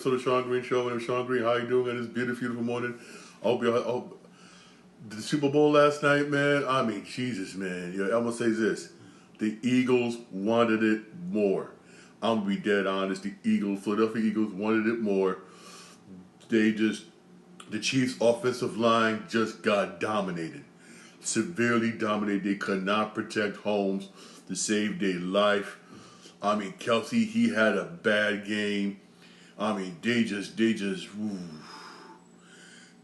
So the Sean Green Show. My name is Sean Green. How you doing on this beautiful morning? I hope you. Hope the Super Bowl last night, man. I mean, Jesus, man. Yeah, I'm gonna say this: the Eagles wanted it more. I'm gonna be dead honest. The Philadelphia Eagles, wanted it more. They just, the Chiefs' offensive line just got dominated, severely dominated. They could not protect Holmes to save their life. I mean, Kelsey, he had a bad game. I mean, ooh,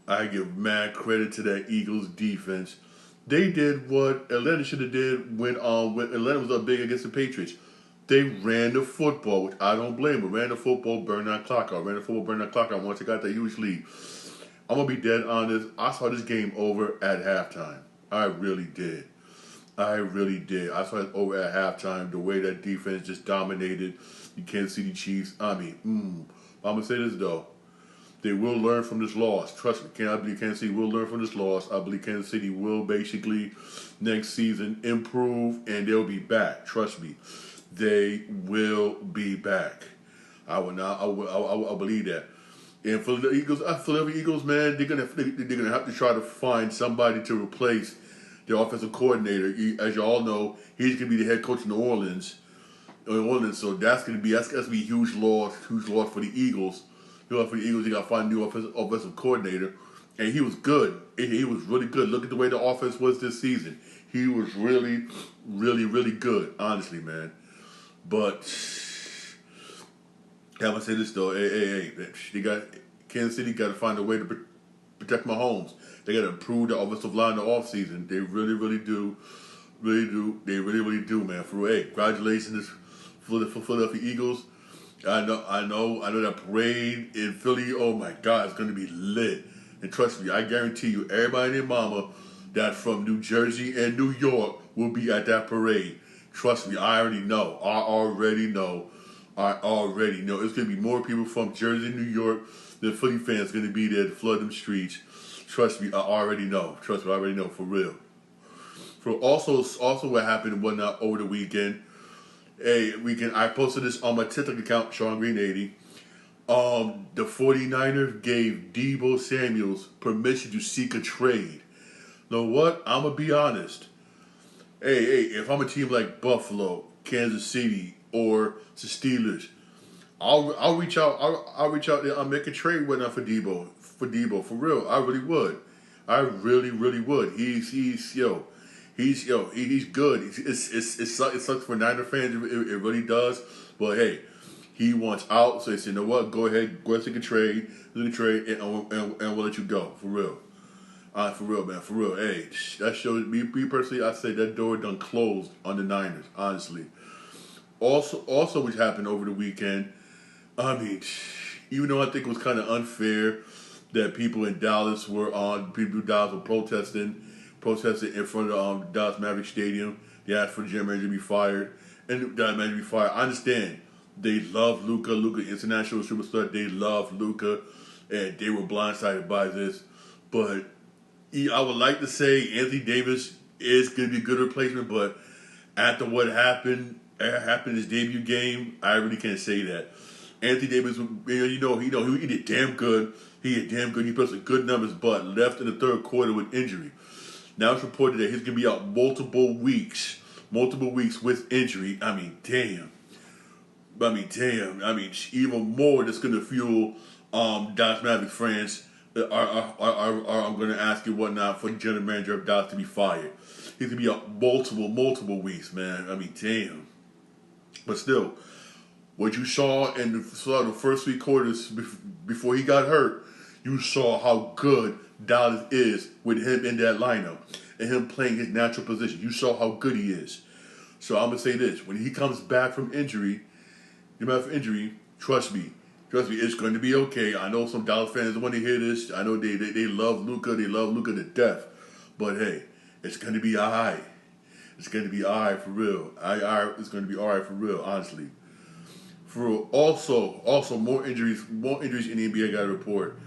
I give mad credit to that Eagles defense. They did what Atlanta should have did when Atlanta was up big against the Patriots. They ran the football, which I don't blame them. Ran the football, burned that clock out. Ran the football, burned that clock out once they got that huge lead. I'm gonna be dead honest. I saw this game over at halftime. I really did. I really did. I saw it over at halftime. The way that defense just dominated the Kansas City Chiefs. I mean, I'm gonna say this though. They will learn from this loss. Trust me. I believe Kansas City will learn from this loss. I believe Kansas City will basically next season improve and they'll be back. Trust me. They will be back. I will not. I believe that. And for the Eagles, Philadelphia Eagles, man, they're gonna have to try to find somebody to replace their offensive coordinator. As you all know, he's gonna be the head coach of New Orleans. So that's gonna be a huge loss for the Eagles. For the Eagles, they got to find a new offensive coordinator, and he was good. He was really good. Look at the way the offense was this season. He was really, really, really good. Honestly, man. But I'm gonna say this though. Hey, they got Kansas City got to find a way to protect Mahomes. They got to improve the offensive line in the offseason. They really, really do. Really do. They really, really do, man. Hey, congratulations for the Philadelphia Eagles. I know that parade in Philly, oh my God, it's going to be lit. And trust me, I guarantee you, everybody and their mama that's from New Jersey and New York will be at that parade. Trust me, I already know. It's going to be more people from Jersey and New York than Philly fans going to be there to flood them streets. Trust me, I already know. For real. For also what happened and whatnot over the weekend. I posted this on my TikTok account, Sean Green 80. The 49ers gave Deebo Samuels permission to seek a trade. Know what? I'm gonna be honest. If I'm a team like Buffalo, Kansas City, or the Steelers, I'll reach out. I'll reach out there. I'll make a trade with for Deebo. For real, I really would. I really, really would. He's good. It sucks for Niner fans. It really does. But hey, he wants out. So they said, you know what? Go ahead, take a trade, and we'll let you go for real. For real, man. For real. Hey, that shows me personally. I say that door done closed on the Niners. Honestly. Also, which happened over the weekend. I mean, even though I think it was kind of unfair that people in Dallas were protesting in front of Dallas Maverick Stadium. They asked for the general manager to be fired, and Dallas manager to be fired. I understand. They love Luka. Luka, international superstar. They love Luka, and they were blindsided by this. But I would like to say Anthony Davis is going to be a good replacement, but after what happened in his debut game, I really can't say that. Anthony Davis, he did damn good. He put up some good numbers, but left in the third quarter with injury. Now it's reported that he's going to be out multiple weeks with injury. I mean, damn. Even more that's going to fuel Dallas Mavericks fans are going to ask you whatnot for the general manager of Dallas to be fired. He's going to be out multiple weeks, man. I mean, damn. But still, what you saw in the first 3 quarters before he got hurt, you saw how good Dallas is with him in that lineup and him playing his natural position. You saw how good he is. So I'm gonna say this: when he comes back from injury, trust me, it's going to be okay. I know some Dallas fans want to hear this. I know they love Luka, to death. But hey, it's going to be alright. It's going to be alright for real. It's going to be alright for real, honestly. For real. Also more injuries in the NBA got to report.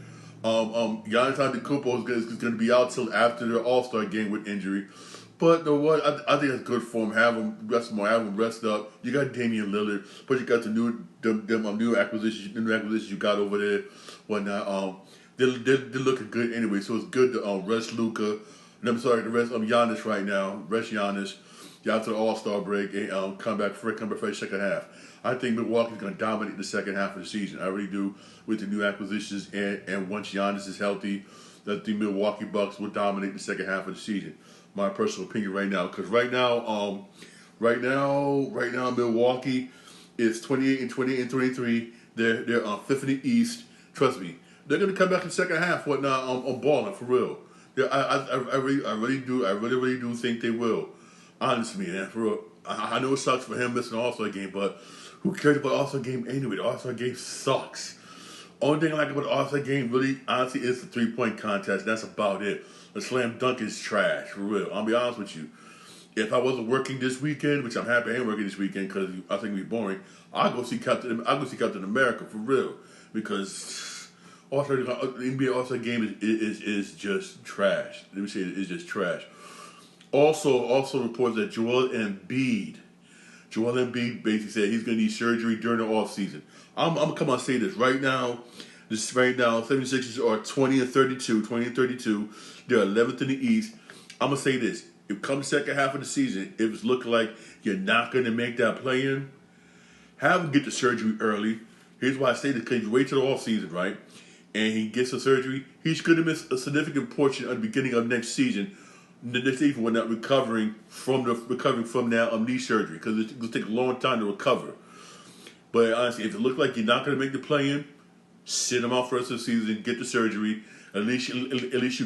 Giannis Antetokounmpo is going to be out till after the All-Star game with injury. But the what I think it's good for him. Have him rest up. You got Damian Lillard, but you got the new acquisitions you got over there. Whatnot. They're looking good anyway. So it's good to rest Luka. And I'm sorry, to rest Giannis right now. Rest Giannis. You out to the All-Star break and come back for the second half. I think Milwaukee's going to dominate the second half of the season. I really do with the new acquisitions and once Giannis is healthy, that the Milwaukee Bucks will dominate the second half of the season. My personal opinion right now, because right now Milwaukee is 28 and 23. They're fifth in the East. Trust me, they're going to come back in the second half. Whatnot on balling for real. Yeah, I really do think they will. Honestly, man, for real. I know it sucks for him missing the All-Star game, but who cares about the All-Star game anyway? The All-Star game sucks. Only thing I like about the All-Star game, really, honestly, is the three-point contest. That's about it. The slam dunk is trash, for real. I'll be honest with you. If I wasn't working this weekend, which I'm happy I ain't working this weekend because I think it'd be boring, I'd go see Captain America, for real. Because the NBA All-Star game is just trash. Let me say it is just trash. Also reports that Joel Embiid basically said he's going to need surgery during the offseason. I'm going to come out and say this. Right now, 76ers are 20 and 32. They're 11th in the East. I'm going to say this. If come the second half of the season, if it's looking like you're not going to make that play-in, have him get the surgery early. Here's why I say this. Because if you wait till the offseason, right, and he gets the surgery, he's going to miss a significant portion at the beginning of next season. Next season, when not recovering from that knee surgery, because it's going to take a long time to recover. But honestly, if it looks like you're not going to make the play-in, sit him out for the rest of the season, get the surgery. At least you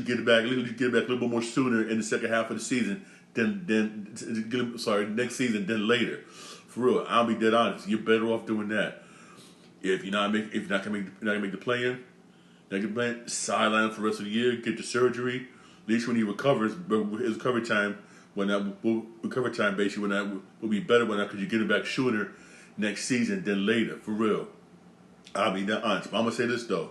get it back. At least you get it back a little bit more sooner in the second half of the season next season than later. For real, I'll be dead honest. You're better off doing that. If you're not gonna make the play-in, sideline for the rest of the year, get the surgery. At least when he recovers, his recovery time basically when that will be better because you get it back sooner next season than later. For real, I'll be that honest. But I'm gonna say this though.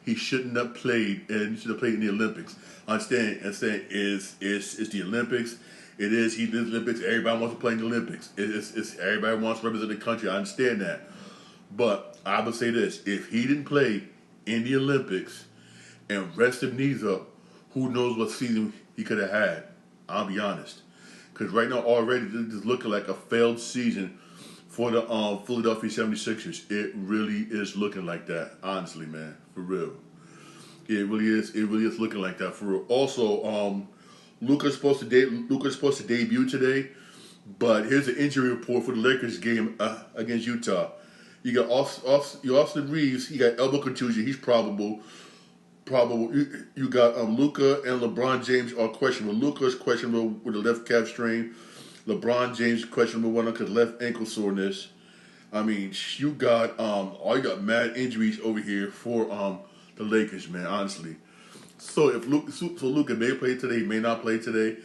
He shouldn't have played, and he should have played in the Olympics. I understand it's the Olympics. It is the Olympics. Everybody wants to play in the Olympics. It's everybody wants to represent the country. I understand that, but I would say this: if he didn't play in the Olympics and rest his knees up, who knows what season he could have had? I'll be honest, because right now already this is looking like a failed season for the Philadelphia 76ers. It really is looking like that, honestly, man, for real. It really is looking like that, for real. Also, Luka's supposed to debut today, but here's an injury report for the Lakers game against Utah. You got Austin Reeves. He got elbow contusion. He's probable. You got Luka and LeBron James are questionable. Luka is questionable with the left calf strain. LeBron James questionable one because left ankle soreness. I mean, you got mad injuries over here for the Lakers, man. Honestly, so Luka may play today, he may not play today.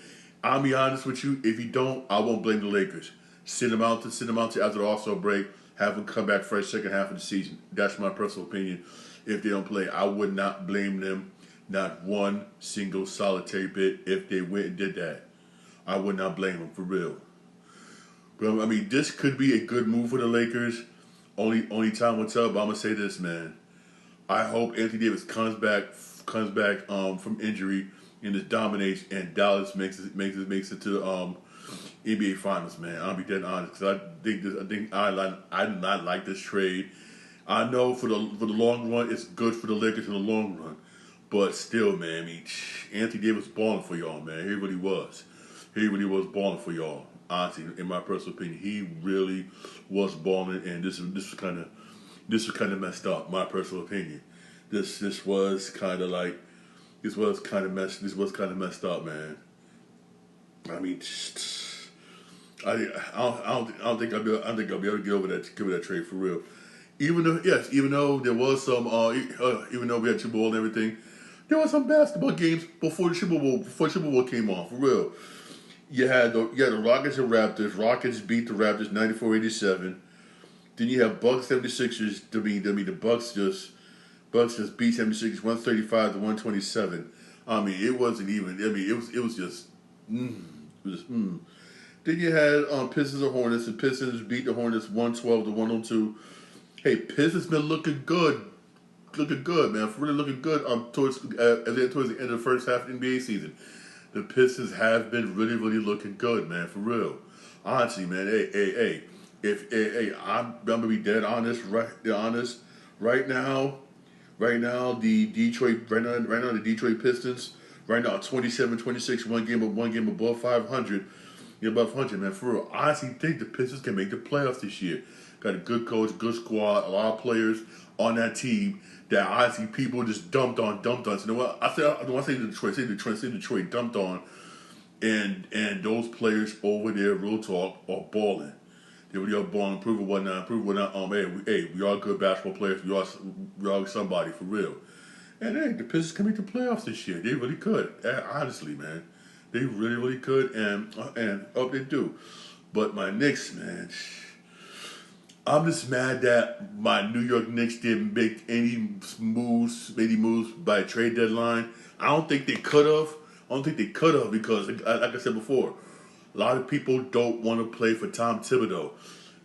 I'll be honest with you. If he don't, I won't blame the Lakers. Send him out to after the All-Star break. Have him come back fresh second half of the season. That's my personal opinion. If they don't play, I would not blame them, not one single solitary bit. If they went and did that, I would not blame them, for real. But I mean, this could be a good move for the Lakers. Only time will tell. But I'm gonna say this, man. I hope Anthony Davis comes back from injury and just dominates, and Dallas makes it to the NBA Finals, man. I'll be dead honest because I do not like this trade. I know for the long run, it's good for the Lakers in the long run, but still, man. I mean, Anthony Davis balling for y'all, man. He really was. He really was balling for y'all. Honestly, in my personal opinion, he really was balling, and this was kind of messed up. My personal opinion, this was kind of messed up, man. I mean, I don't think I'll be able to get over that trade for real. Even though there was some, even though we had Super Bowl and everything, there were some basketball games before the Super Bowl came on, for real. You had the Rockets and Raptors. Rockets beat the Raptors 94-87. Then you have Bucks 76ers. The Bucks just beat 76ers 135-127. I mean, it wasn't even. I mean, it was just. It was just. Then you had Pistons and Hornets, and Pistons beat the Hornets 112-102. Hey, Pistons been looking good, man. Really looking good. Towards the end of the first half of the NBA season, the Pistons have been really looking good, man. For real, honestly, man. Hey. I'm gonna be dead honest. Right now, the Detroit Pistons, right now 27-26, one game above 500. Yeah, above 100, man. For real, I honestly think the Pistons can make the playoffs this year. Got a good coach, good squad, a lot of players on that team that honestly people just dumped on. So, you know what? I don't want to say Detroit dumped on, and those players over there, real talk, are balling. They really are balling, prove it whatnot. Hey, we are good basketball players. We are somebody for real. And hey, the Pistons can make the playoffs this year. They really could. Honestly, man. They really could, and hope they do. But my Knicks, man, I'm just mad that my New York Knicks didn't make any moves by trade deadline. I don't think they could have. Because, like I said before, a lot of people don't want to play for Tom Thibodeau.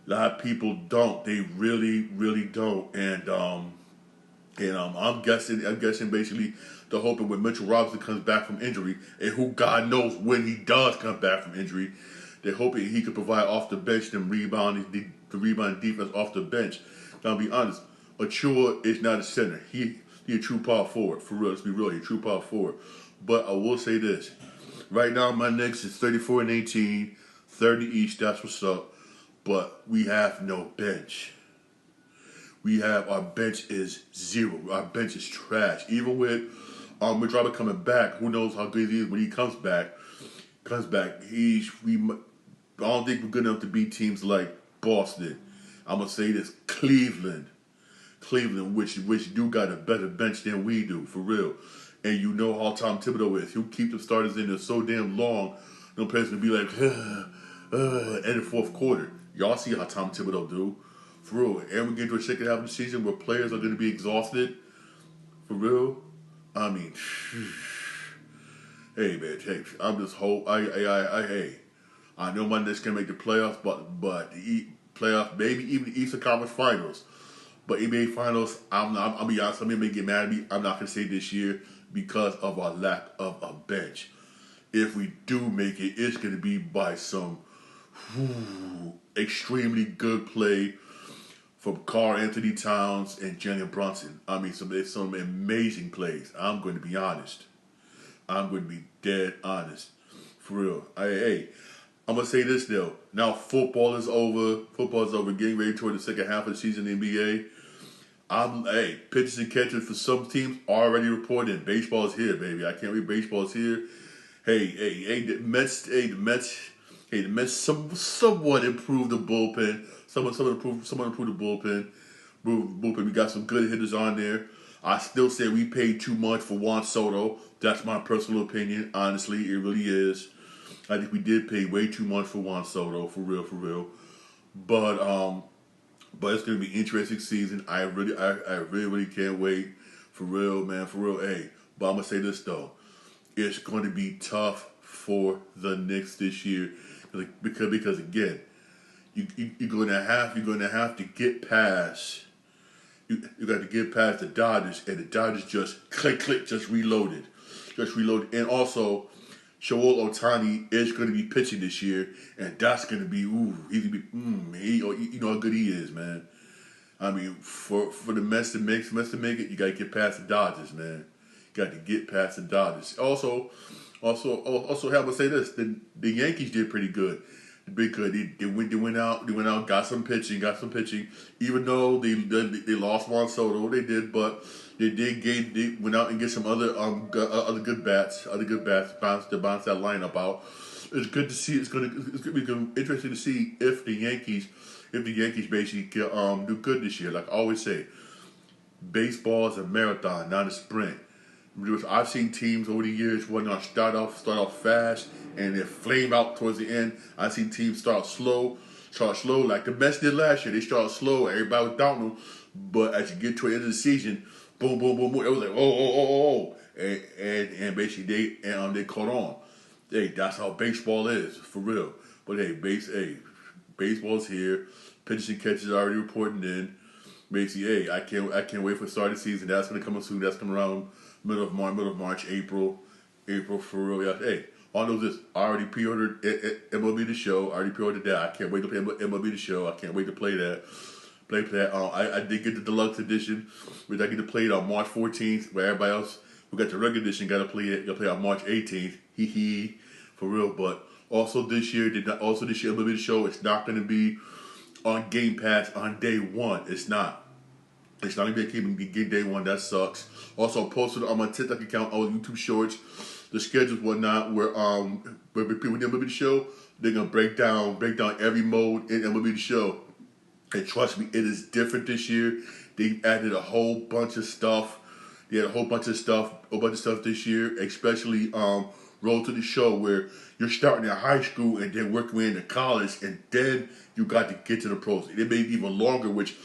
A lot of people don't. They really don't. And I'm guessing basically they're hoping when Mitchell Robinson comes back from injury, and who God knows when he does come back from injury, they're hoping he could provide off the bench the rebound defense off the bench. Now, I'll be honest, Achua is not a center. He a true power forward. For real, let's be real, he's a true power forward. But I will say this. Right now, my Knicks is 34-18, 30 each, that's what's up. But we have no bench. Our bench is zero. Our bench is trash. Even with Mitch Robinson coming back, who knows how good he is when he comes back. I don't think we're good enough to beat teams like Boston. I'm gonna say this: Cleveland, which do got a better bench than we do, for real. And you know how Tom Thibodeau is. He'll keep the starters in there so damn long, no players gonna be like, in the fourth quarter. Y'all see how Tom Thibodeau do. For real. And we get to a second half of the season where players are going to be exhausted. For real. I mean, hey, man. Hey, I'm just hope. Hey. I know my Knicks can make the playoffs, but the playoffs, maybe even the Eastern Conference Finals. But NBA Finals, I'll be honest, some people may get mad at me. I'm not going to say this year because of our lack of a bench. If we do make it, it's going to be by some extremely good play from Karl Anthony Towns and Jalen Brunson. I mean, some amazing plays. I'm going to be honest. I'm going to be dead honest. For real. Hey, I'm going to say this, though. Now football is over. Getting ready toward the second half of the season in the NBA. Pitchers and catchers for some teams already reported. Baseball is here, baby. I can't read baseball is here. The Mets somewhat improved the bullpen. Someone improved the bullpen. We got some good hitters on there. I still say we paid too much for Juan Soto. That's my personal opinion. Honestly, it really is. I think we did pay way too much for Juan Soto, for real. But it's gonna be an interesting season. I really can't wait. For real, man. For real. Hey, but I'm gonna say this though. It's going to be tough for the Knicks this year because again, you're going to have to get past. You got to get past the Dodgers, and the Dodgers just click, just reloaded, and also Shohei Ohtani is going to be pitching this year, and that's going to be he's going to be you know how good he is, man. I mean, for the Mets to make it, you got to get past the Dodgers, man. Got to get past the Dodgers. Also, have to say this: the Yankees did pretty good. They went out, got some pitching. Even though they lost Juan Soto, they did, but they went out and get some other good bats to bounce that lineup out. It's good to see. It's gonna be interesting to see if the Yankees basically do good this year. Like I always say, baseball is a marathon, not a sprint. I've seen teams over the years when they start off fast and they flame out towards the end. I've seen teams start slow like the Mets did last year. They started slow, everybody was doubting them, But as you get to the end of the season, boom, boom, boom, boom, it was like, oh. And basically they caught on. Hey, that's how baseball is, for real. But baseball's here. Pitches and catches already reporting in. Basically, I can't wait for the start of the season. That's gonna come soon. That's coming around middle of March, April for real. Yeah, hey, all I know is this. I already pre-ordered MLB The Show. I already pre-ordered that. I can't wait to play MLB The Show. I can't wait to play that. Play that. I did get the deluxe edition, which I get to play it on March 14th. Where everybody else who got the regular edition got to play it. Got to play on March 18th. Hee hee, for real. But also this year, MLB The Show. It's not going to be on Game Pass on day one. It's not. It's not going to be game day one. That sucks. Also, I posted on my TikTok account, all YouTube Shorts, the schedules, whatnot, where people in MLB The Show, they're gonna break down every mode in MLB The Show. And trust me, it is different this year. They added a whole bunch of stuff. They had a whole bunch of stuff this year, especially Road to the Show, where you're starting in high school and then working into college, and then you got to get to the pros. They made it even longer, which,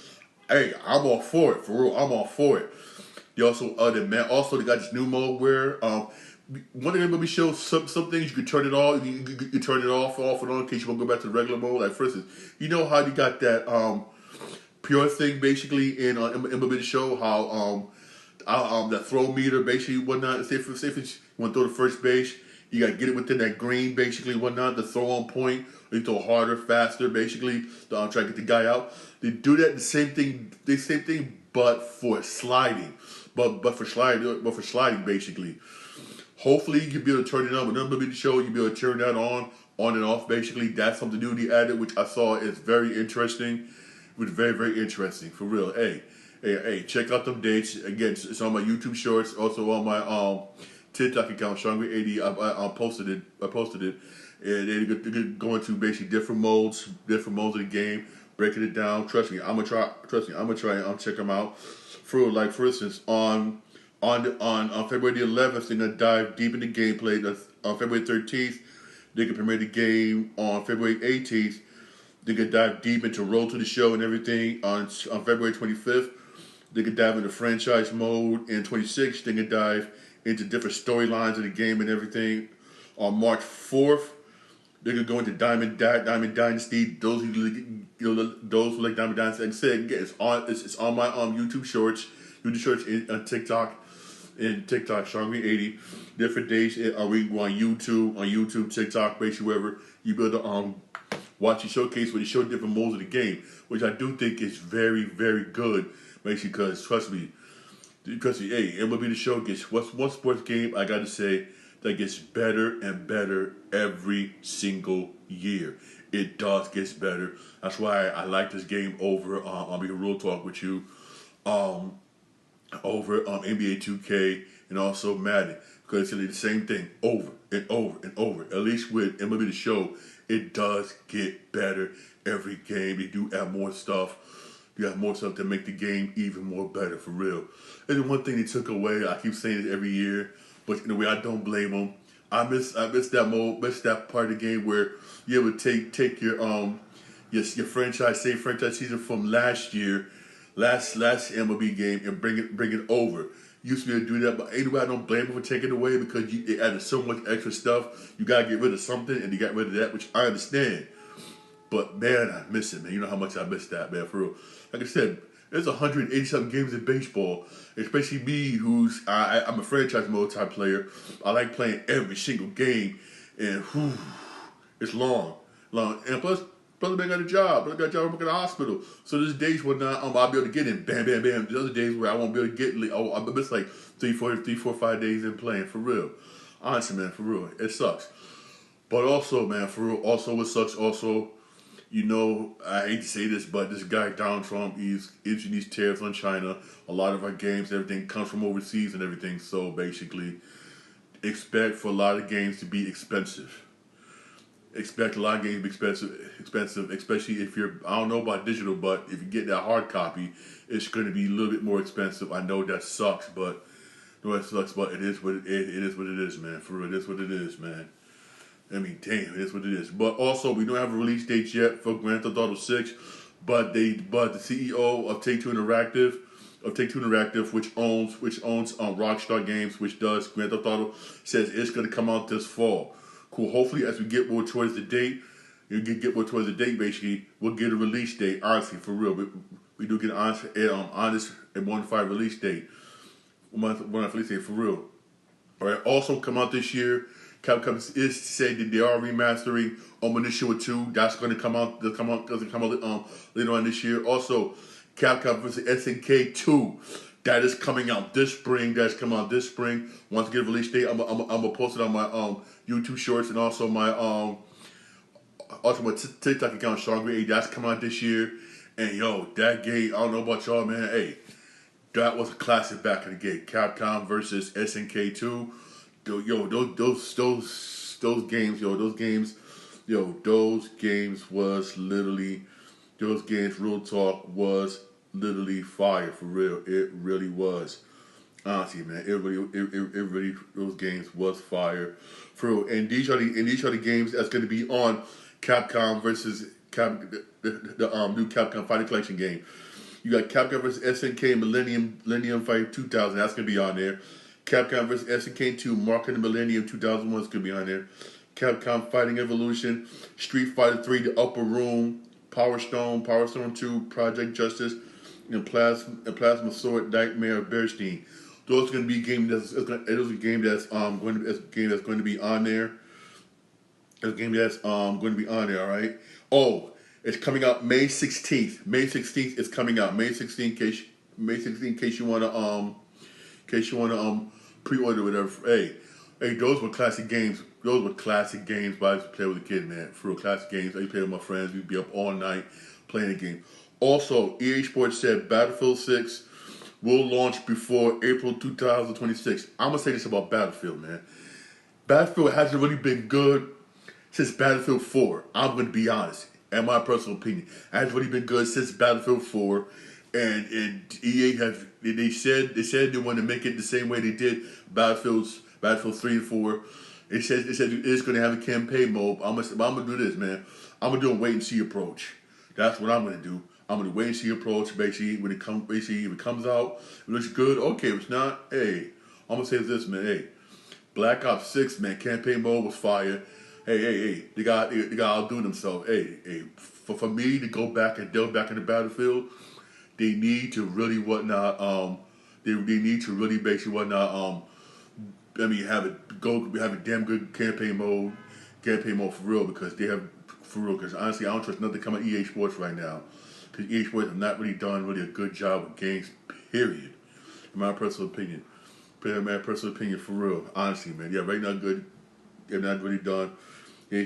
hey, I'm all for it, for real. I'm all for it. They also they got this new mode where one of the MLB shows, some things you can turn it off, you turn it off and on in case you want to go back to the regular mode. Like for instance, you know how you got that pure thing basically in MLB The Show, how that throw meter basically whatnot. Say for you want to throw the first base, you got to get it within that green basically whatnot. The throw on point, you throw harder, faster basically. Try to get the guy out. They do that the same thing, but for sliding, but for sliding basically. Hopefully you can be able to turn it on. With MLB The Show, you'll be able to turn that on and off basically. That's something new they added, which I saw is very interesting. It was very, very interesting, for real. Hey, check out them dates. Again, it's on my YouTube Shorts, also on my TikTok account, Shangri80. I posted it. And they're going to basically different modes of the game, breaking it down. Trust me, I'm gonna try and check them out. For instance, on February the 11th, they're gonna dive deep into gameplay. On February 13th, they can premiere the game. On February 18th, they can dive deep into Road to the Show and everything. On February 25th, they can dive into franchise mode. And 26th, they can dive into different storylines of the game and everything. On March 4th, they could go into Diamond Dynasty. Those who like Diamond Dynasty, like I said, again, it's on my YouTube Shorts on TikTok. In TikTok, Shangri80, different days on YouTube, TikTok, basically wherever you be able to watch the showcase where they show different modes of the game, which I do think is very, very good, basically because trust me, hey, MLB The Show gets one sports game I gotta say that gets better and better every single year. It does gets better. That's why I like this game over. I'll be real talk with you. Over NBA 2K and also Madden, because it's the same thing over and over and over. At least with MLB The Show, it does get better every game. They do add more stuff. You have more stuff to make the game even more better, for real. And the one thing they took away, I keep saying it every year, but in a way I don't blame them. I miss that mode, miss that part of the game where you would take your franchise season from last year, last MLB game, and bring it over. Used to be able to do that, but anyway, I don't blame them for taking it away because it added so much extra stuff. You gotta get rid of something, and you got rid of that, which I understand. But man, I miss it, man. You know how much I miss that, man, for real. Like I said, there's 180-something games in baseball, especially me, who's I'm a franchise mode type player. I like playing every single game, and it's long. And plus, brother man got a job. Brother got a job working at a hospital. So there's days when I'll be able to get in, bam, bam, bam. There's other days where I won't be able to get. I miss like 3, 4, 5 days in playing, for real. Honestly, man, for real, it sucks. But also, man, for real, also it sucks. Also, you know, I hate to say this, but this guy Donald Trump, he's issuing these tariffs on China. A lot of our games, everything comes from overseas and everything. So basically, expect for a lot of games to be expensive. Expect a lot of games to be expensive, especially if you're, I don't know about digital, but if you get that hard copy, it's going to be a little bit more expensive. I know that sucks, but it is what it is, man. For real, it is what it is, man. I mean, damn, it is what it is. But also, we don't have a release date yet for Grand Theft Auto 6. but the CEO of Take Two Interactive, which owns Rockstar Games, which does Grand Theft Auto, says it's going to come out this fall. Cool. Hopefully, as we get more towards the date, basically, we'll get a release date. Honestly, for real, we do get an honest and bona fide release date. Release date for real. All right. Also, come out this year. Capcom is said that they are remastering Omniscient 2. That's going to come out. Doesn't come out later on this year. Also, Capcom vs. SNK 2. That is coming out this spring. Once I get a release date, I'm gonna post it on my YouTube Shorts and also my TikTok account, Sean 8. That's coming out this year. And yo, that game, I don't know about y'all, man. Hey, that was a classic back in the day. Capcom versus SNK 2. Yo, those games was literally, real talk, was literally fire, for real. It really was. Honestly, man, it really, those games was fire, for real. And these are the games that's going to be on Capcom versus the new Capcom Fighting Collection game. You got Capcom vs. SNK Millennium Fight 2000. That's going to be on there. Capcom vs. SNK 2 Mark of the Millennium 2001 is going to be on there. Capcom Fighting Evolution, Street Fighter 3 The Upper Room, Power Stone 2, Project Justice, and Plasma Sword Nightmare of Bearstein. Those are going to be games that's going to be on there. It's a game that's going to be on there. All right. Oh, it's coming out May 16th. May 16th is coming out. May 16th, in case you want to pre-order whatever. Hey, those were classic games. Those were classic games. But I used to play with a kid, man. For real, classic games. I used to play with my friends. We'd be up all night playing the game. Also, EA Sports said Battlefield 6 will launch before April 2026. I'm gonna say this about Battlefield, man. Battlefield hasn't really been good since Battlefield 4. I'm gonna be honest. In my personal opinion, it hasn't really been good since Battlefield 4. And EA they said they want to make it the same way they did Battlefield 3 and 4. It said it's going to have a campaign mode. I'm gonna do this, man. I'm gonna do a wait and see approach. That's what I'm gonna do. I'm gonna wait and see approach. Basically, if it comes out, it looks good. Okay, if it's not, hey, I'm gonna say this, man. Hey, Black Ops 6, man, campaign mode was fire. Hey, they got outdo themselves. Hey, for me to go back and delve back into Battlefield, they need to really they need to really basically have a damn good campaign mode for real, because honestly I don't trust nothing coming EA Sports right now, because EA Sports have not really done a good job with games, period. In my personal opinion, for real, honestly, man. Yeah, right now good. They've not really done a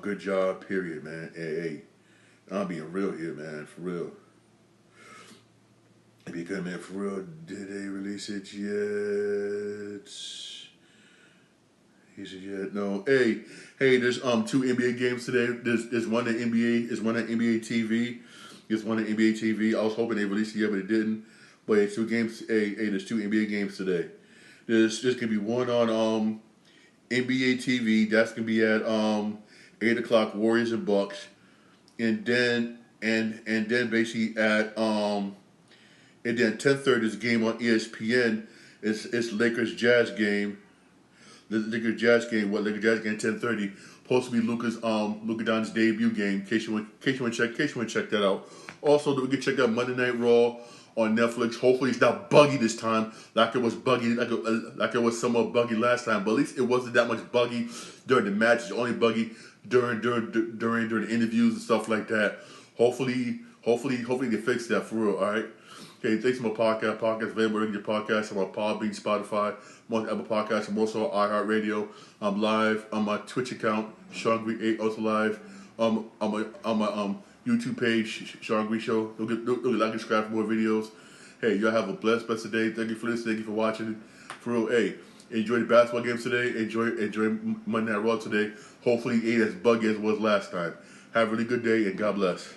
good job, period, man. Hey, I'm being real here, man, for real. Because, man, for real, did they release it yet? He said, yeah, no. Hey, there's 2 NBA games today. There's one at NBA. There's one at NBA TV. There's one at NBA TV. I was hoping they released it yet, but it didn't. But it's 2 games. There's 2 NBA games today. There's gonna be one on NBA TV. That's gonna be at 8 o'clock. Warriors and Bucks, and then basically at and then 10:30 is a game on ESPN. It's Lakers Jazz game. The Lakers Jazz game. Lakers Jazz game 10:30. Supposed to be Luka Doncic's debut game. In case you want to check that out. Also, we can check out Monday Night Raw on Netflix. Hopefully, it's not buggy this time, like it was buggy, like it was somewhat buggy last time. But at least it wasn't that much buggy during the match. It's only buggy during the interviews and stuff like that. Hopefully they fix that for real. All right. Okay, thanks for my podcast. Podcast available in your podcast. I'm on Podbean, Spotify, most Apple Podcasts. I'm also on iHeartRadio. I'm live on my Twitch account, Sean Green 8, also live. On my YouTube page, Sean Green Show. Don't like and subscribe for more videos. Hey, y'all have a blessed day. Thank you for listening. Thank you for watching. For real, hey, enjoy the basketball games today. Enjoy Monday Night Raw today. Hopefully, it ain't as buggy as it was last time. Have a really good day and God bless.